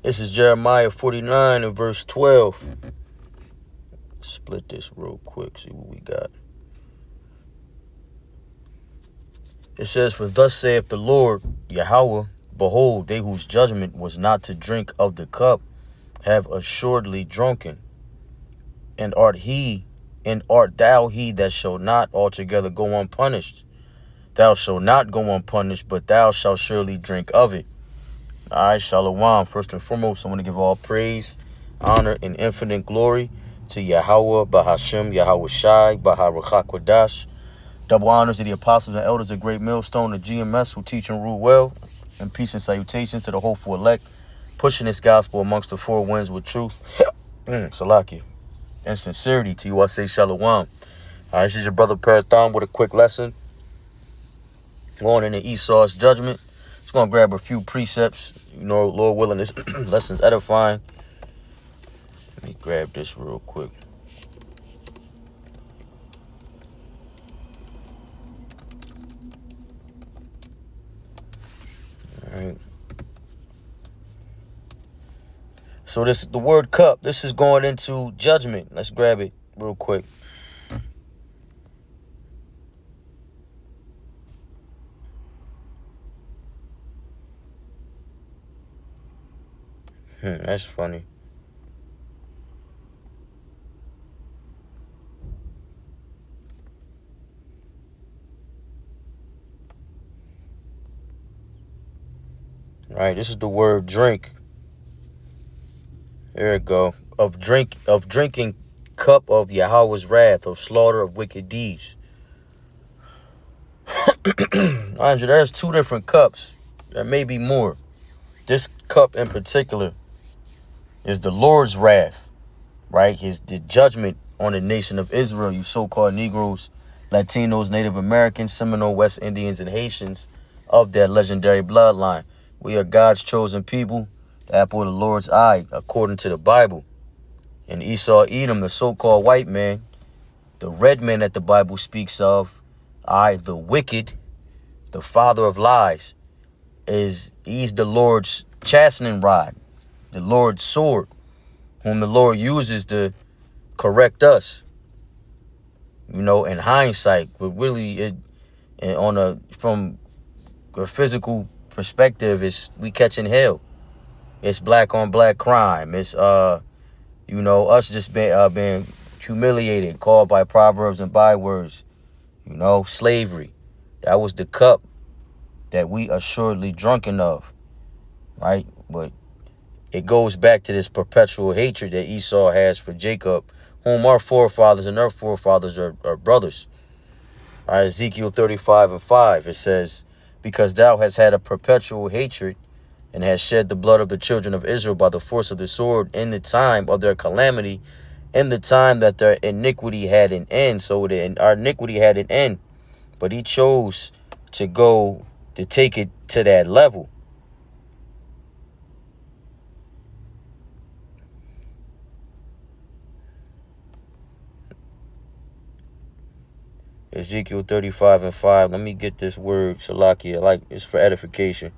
This is Jeremiah 49 and verse 12. Split this real quick, see what we got. It says, "For thus saith the Lord Yahweh, behold, they whose judgment was not to drink of the cup have assuredly drunken. And art thou he that shall not altogether go unpunished? Thou shalt not go unpunished, but thou shalt surely drink of it." All right, Shalom. First and foremost, I want to give all praise, honor, and infinite glory to Yahweh, Bahashem, Yahweh Shai, Baharakhakwadash. Double honors to the apostles and elders of Great Millstone, the GMS, who teach and rule well. And peace and salutations to the hopeful elect, pushing this gospel amongst the four winds with truth, Salaki, and sincerity. To you I say Shalom. All right, this is your brother Parathon with a quick lesson. Going into Esau's judgment. Just going to grab a few precepts. You know, Lord willing, this lesson's edifying. Let me grab this real quick. All right. So the word cup. This is going into judgment. Let's grab it real quick. That's funny. All right, this is the word drink. There we go. Of drinking cup of Yahweh's wrath, of slaughter of wicked deeds. Mind you, there's two different cups. There may be more. This cup in particular is the Lord's wrath, right? The judgment on the nation of Israel, you so-called Negroes, Latinos, Native Americans, Seminole, West Indians, and Haitians of that legendary bloodline. We are God's chosen people, the apple of the Lord's eye, according to the Bible. And Esau, Edom, the so-called white man, the red man that the Bible speaks of, the wicked, the father of lies, he's the Lord's chastening rod, the Lord's sword, whom the Lord uses to correct us. You know, in hindsight, but really, from a physical perspective, we catching hell. It's black on black crime. It's us just being humiliated, called by proverbs and bywords. You know, slavery. That was the cup that we assuredly drunken of, right? But it goes back to this perpetual hatred that Esau has for Jacob, whom our forefathers and their forefathers are brothers. All right, Ezekiel 35 and 5, it says, "Because thou hast had a perpetual hatred and hast shed the blood of the children of Israel by the force of the sword in the time of their calamity, in the time that their iniquity had an end." So our iniquity had an end, but he chose to take it to that level. Ezekiel 35 and 5. Let me get this word, Salakia. It's for edification.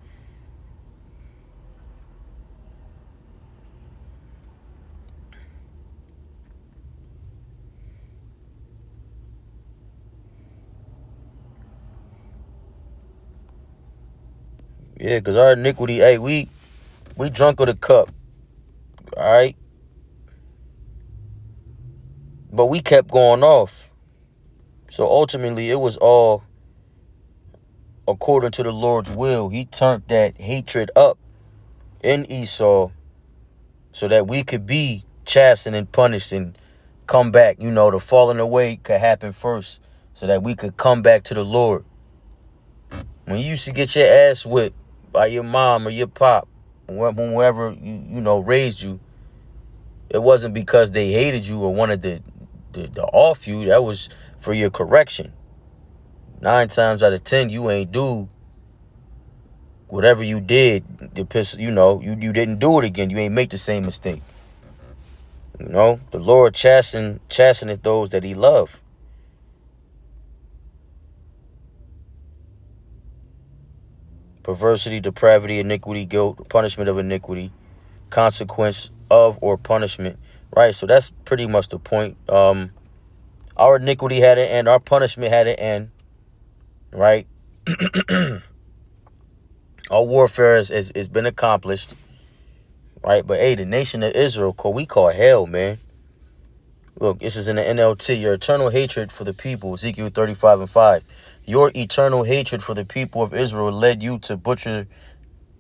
Yeah, because our iniquity, hey, we drunk of the cup. All right. But we kept going off. So ultimately, it was all according to the Lord's will. He turned that hatred up in Esau so that we could be chastened and punished and come back. You know, the falling away could happen first so that we could come back to the Lord. When you used to get your ass whipped by your mom or your pop, whoever raised you, it wasn't because they hated you or wanted to off you. That was for your correction. 9 times out of 10, you ain't do whatever you did to piss. You didn't do it again. You ain't make the same mistake. You know, the Lord chasteneth those that he loved. Perversity, depravity, iniquity, guilt, punishment of iniquity. consequence of or punishment, right? So that's pretty much the point. Our iniquity had an end, our punishment had an end, right? Our warfare has been accomplished, right? But hey, the nation of Israel, we call hell, man. Look, this is in the NLT. Your eternal hatred for the people, Ezekiel 35:5. Your eternal hatred for the people of Israel led you to butcher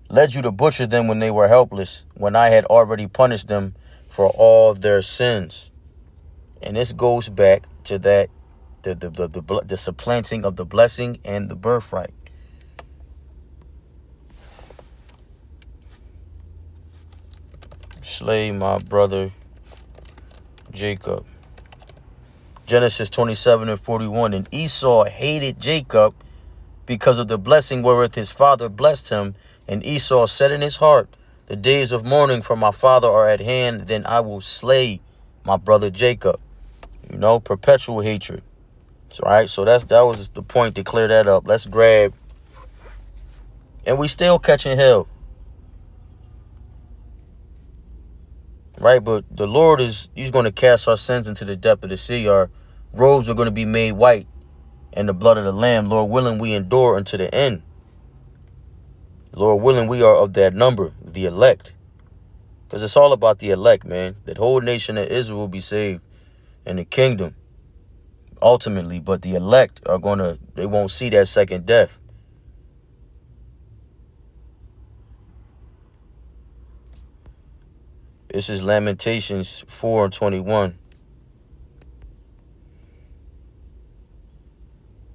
them when they were helpless, when I had already punished them for all their sins. And this goes back to that the supplanting of the blessing and the birthright. Slay my brother Jacob. Genesis 27:41. And Esau hated Jacob because of the blessing wherewith his father blessed him. And Esau said in his heart, the days of mourning for my father are at hand, then I will slay my brother Jacob. You know, perpetual hatred. So, right, so that was the point to clear that up. Let's grab. And we still catching hell. Right, but the Lord he's going to cast our sins into the depth of the sea. Our robes are going to be made white in the blood of the Lamb. Lord willing, we endure unto the end. Lord willing, we are of that number, the elect. Because it's all about the elect, man. That whole nation of Israel will be saved in the kingdom, ultimately. But the elect they won't see that second death. This is Lamentations 4:21.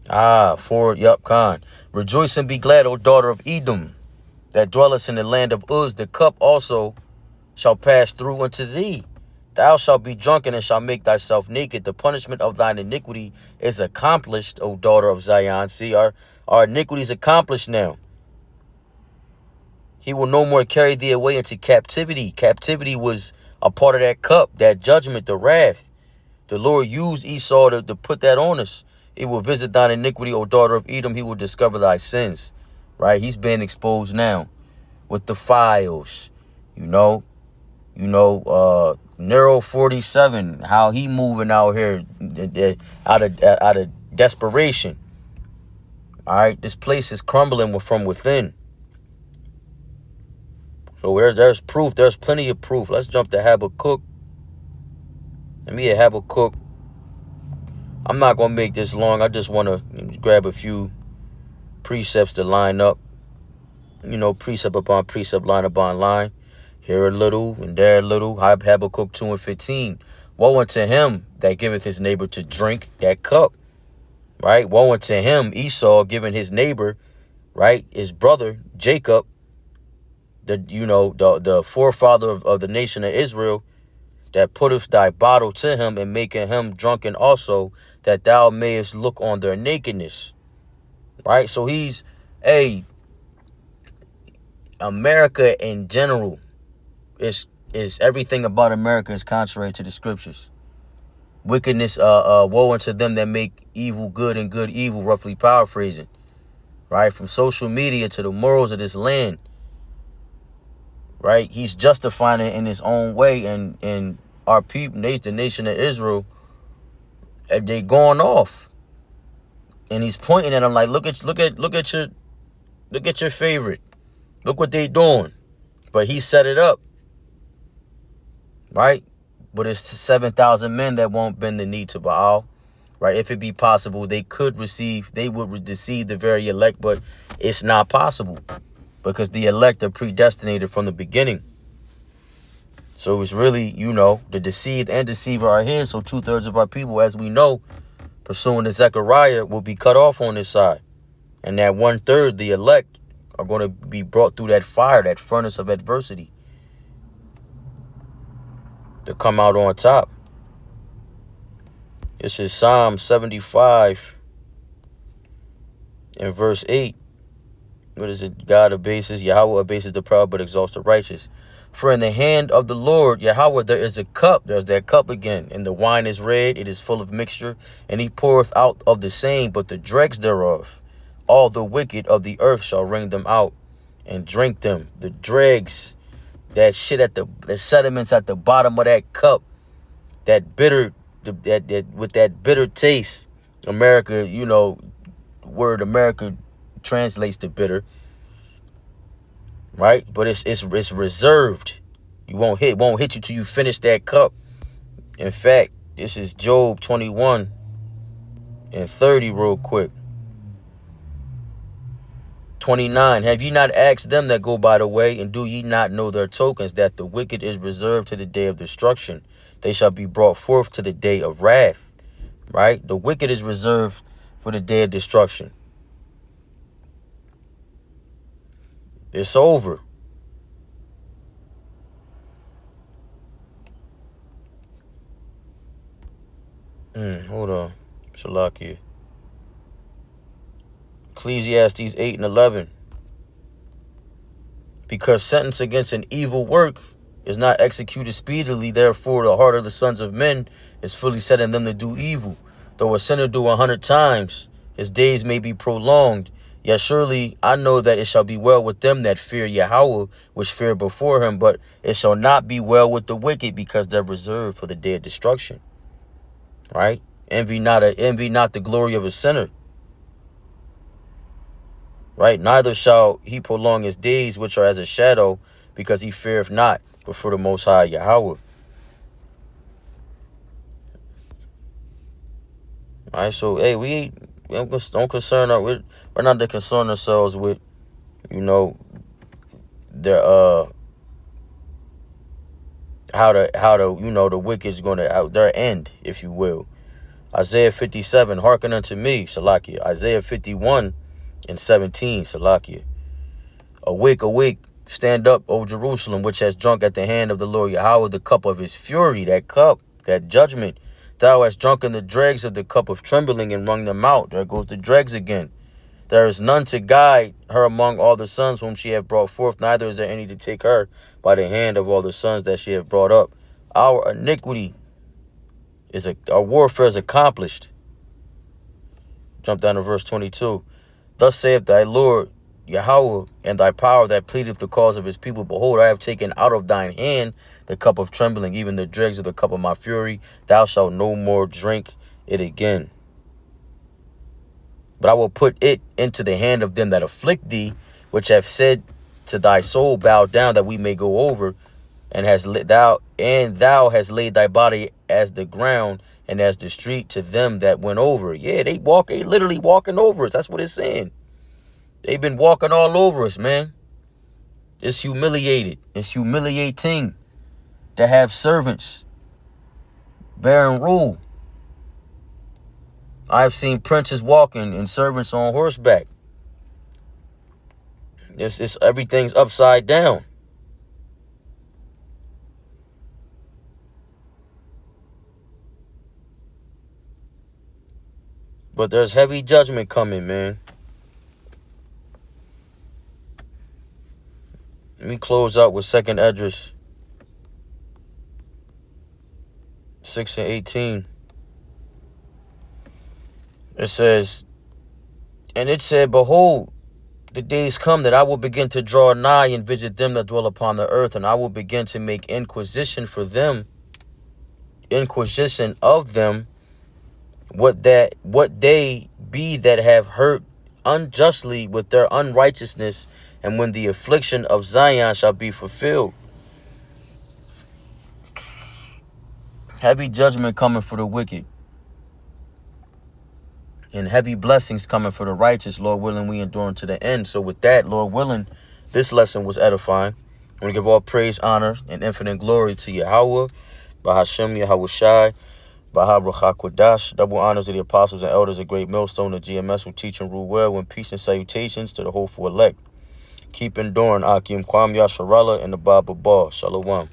Khan. Rejoice and be glad, O daughter of Edom, that dwellest in the land of Uz. The cup also shall pass through unto thee. Thou shalt be drunken and shalt make thyself naked. The punishment of thine iniquity is accomplished, O daughter of Zion. See, our iniquity is accomplished now. He will no more carry thee away into captivity. Captivity was a part of that cup, that judgment, the wrath. The Lord used Esau to put that on us. He will visit thine iniquity, O daughter of Edom. He will discover thy sins. Right? He's being exposed now with the files. Nero 47, how he moving out here out of desperation. All right, this place is crumbling from within. So there's proof. There's plenty of proof. Let's jump to Habakkuk. Let me get Habakkuk. I'm not going to make this long. I just want to grab a few precepts to line up. Precept upon precept, line upon line. Here a little and there a little. Habakkuk 2:15. Woe unto him that giveth his neighbor to drink that cup. Right? Woe unto him, Esau, giving his neighbor, right, his brother, Jacob, the forefather of the nation of Israel, that putteth thy bottle to him and making him drunken also, that thou mayest look on their nakedness. Right? So America in general is everything about America is contrary to the scriptures. Wickedness, woe unto them that make evil good and good evil, roughly paraphrasing. Right? From social media to the morals of this land. Right? He's justifying it in his own way, and our people, the nation of Israel, they going off, and he's pointing at them like, look at your favorite, look what they doing, but he set it up, right? But it's 7,000 men that won't bend the knee to Baal, right? If it be possible, they would deceive the very elect, but it's not possible. Because the elect are predestinated from the beginning. So it's really, the deceived and deceiver are his. So 2/3 of our people, as we know, pursuing to Zechariah, will be cut off on this side. And that 1/3, the elect, are going to be brought through that fire, that furnace of adversity, to come out on top. This is Psalm 75 and verse 8. What is it? God abases, Yahweh abases the proud, but exalts the righteous. For in the hand of the Lord, Yahweh, there is a cup. There's that cup again. And the wine is red. It is full of mixture. And he poureth out of the same, but the dregs thereof. All the wicked of the earth shall wring them out and drink them. The dregs, that shit at the sediments at the bottom of that cup, that bitter, that with that bitter taste. America, you know, word America translates to bitter, right? But it's reserved. You won't hit you till you finish that cup. In fact, this is Job 21 and 30 real quick. 29, have ye not asked them that go by the way, and do ye not know their tokens, that the wicked is reserved to the day of destruction? They shall be brought forth to the day of wrath. Right? The wicked is reserved for the day of destruction. It's over. Hold on. Shalakia. Ecclesiastes 8 and 11. Because sentence against an evil work is not executed speedily, therefore the heart of the sons of men is fully set in them to do evil. Though a sinner do 100 times, his days may be prolonged. Yet surely I know that it shall be well with them that fear Yahweh, which fear before him, but it shall not be well with the wicked, because they're reserved for the day of destruction. Right? Envy not the glory of a sinner. Right? Neither shall he prolong his days, which are as a shadow, because he feareth not before the Most High Yahweh. All right, so hey, we don't concern we're not to concern ourselves with, you know, the how to you know, the wicked's gonna their end, if you will. Isaiah 57, hearken unto me, Salakia. Isaiah 51 and 17, Salakia. Awake, awake, stand up, O Jerusalem, which has drunk at the hand of the Lord Yahweh the cup of his fury, that cup, that judgment. Thou hast drunken the dregs of the cup of trembling and wrung them out. There goes the dregs again. There is none to guide her among all the sons whom she hath brought forth, neither is there any to take her by the hand of all the sons that she hath brought up. Our iniquity is our warfare is accomplished. Jump down to verse 22. Thus saith thy Lord Yahweh, and thy power that pleadeth the cause of his people. Behold, I have taken out of thine hand the cup of trembling, even the dregs of the cup of my fury. Thou shalt no more drink it again. But I will put it into the hand of them that afflict thee, which have said to thy soul, bow down that we may go over, and thou hast laid thy body as the ground and as the street to them that went over. Yeah, they literally walking over us. That's what it's saying. They've been walking all over us, man. It's humiliated. It's humiliating to have servants bearing rule. I've seen princes walking and servants on horseback. It's everything's upside down. But there's heavy judgment coming, man. Let me close out with 2nd Esdras 6 and 18. It says, and it said, behold, the days come that I will begin to draw nigh and visit them that dwell upon the earth, and I will begin to make inquisition of them, what they be that have hurt unjustly with their unrighteousness, and when the affliction of Zion shall be fulfilled. Heavy judgment coming for the wicked, and heavy blessings coming for the righteous. Lord willing, we endure unto the end. So with that, Lord willing, this lesson was edifying. I want to give all praise, honor, and infinite glory to Yahweh, Bahashem Yahweh Shai, Baha Kodash. Double honors to the apostles and elders, a great millstone of GMS who teach and rule well, and peace and salutations to the hopeful elect. Keep enduring, Akim Kwam Yasharallah and the Baba Ba. Shalom.